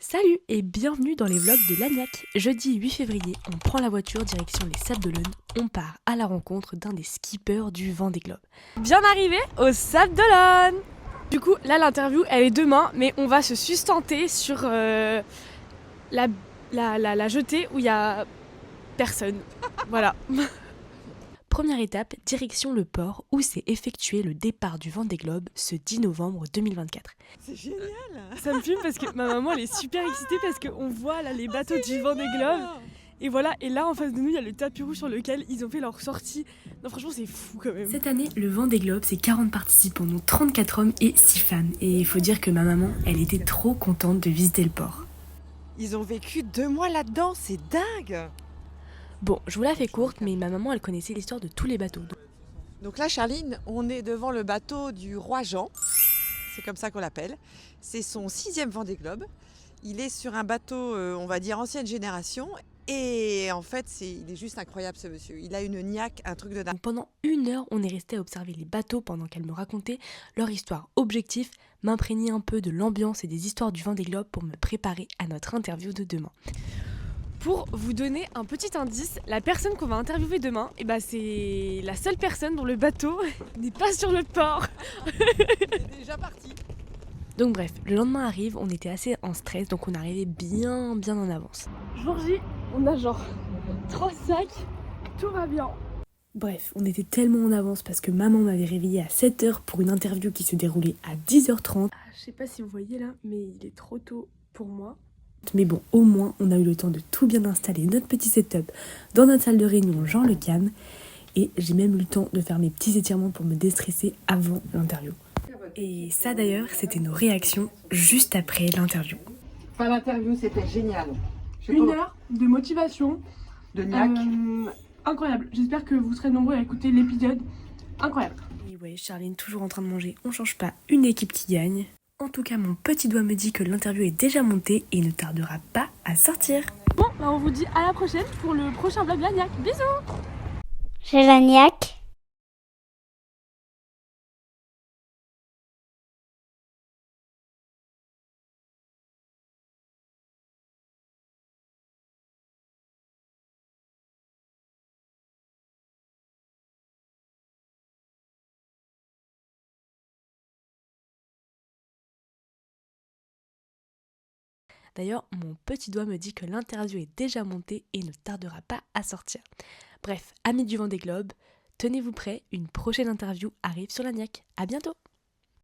Salut et bienvenue dans les vlogs de Lagnac. Jeudi 8 février, on prend la voiture direction les Sables d'Olonne. On part à la rencontre d'un des skippers du Vendée Globe. Bien arrivé aux Sables d'Olonne. Du coup, là l'interview elle est demain, mais on va se sustenter sur la jetée où il y a personne. Voilà. Première étape, direction le port où s'est effectué le départ du Vendée Globe ce 10 novembre 2024. C'est génial. Ça me fume parce que ma maman elle est super excitée parce qu'on voit là les bateaux du Vendée Globe. Et voilà, et là en face de nous il y a le tapis rouge sur lequel ils ont fait leur sortie. Non franchement c'est fou quand même. Cette année le Vendée Globe c'est 40 participants, dont 34 hommes et 6 femmes. Et il faut dire que ma maman elle était trop contente de visiter le port. Ils ont vécu 2 mois là-dedans, c'est dingue. Bon, je vous la fais courte, mais ma maman elle connaissait l'histoire de tous les bateaux. Donc là, Charline, on est devant le bateau du roi Jean. C'est comme ça qu'on l'appelle. C'est son 6e Vendée Globe. Il est sur un bateau, on va dire, ancienne génération. Et en fait, il est juste incroyable ce monsieur. Il a une niaque, un truc de dingue. Donc pendant 1 heure, on est resté à observer les bateaux pendant qu'elle me racontait leur histoire. Objectif, m'imprégner un peu de l'ambiance et des histoires du Vendée Globe pour me préparer à notre interview de demain. Pour vous donner un petit indice, la personne qu'on va interviewer demain, c'est la seule personne dont le bateau n'est pas sur le port. Il est déjà parti. Donc bref, le lendemain arrive, on était assez en stress, donc on arrivait bien en avance. Jour J, on a genre 3 sacs, tout va bien. Bref, on était tellement en avance parce que maman m'avait réveillée à 7h pour une interview qui se déroulait à 10h30. Je sais pas si vous voyez là, mais il est trop tôt pour moi. Mais bon, au moins, on a eu le temps de tout bien installer notre petit setup dans notre salle de réunion Jean Le Cam. Et j'ai même eu le temps de faire mes petits étirements pour me déstresser avant l'interview. Et ça d'ailleurs, c'était nos réactions juste après l'interview. Enfin, l'interview, c'était génial. 1 heure de motivation. De niaque. Incroyable. J'espère que vous serez nombreux à écouter l'épisode. Incroyable. Et ouais, Charline toujours en train de manger. On change pas une équipe qui gagne. En tout cas, mon petit doigt me dit que l'interview est déjà montée et ne tardera pas à sortir. Bon, on vous dit à la prochaine pour le prochain vlog Lagnac. Bisous. Chez Lagnac. D'ailleurs, mon petit doigt me dit que l'interview est déjà montée et ne tardera pas à sortir. Bref, amis du Vendée Globe, tenez-vous prêts, une prochaine interview arrive sur Lagnac. À bientôt!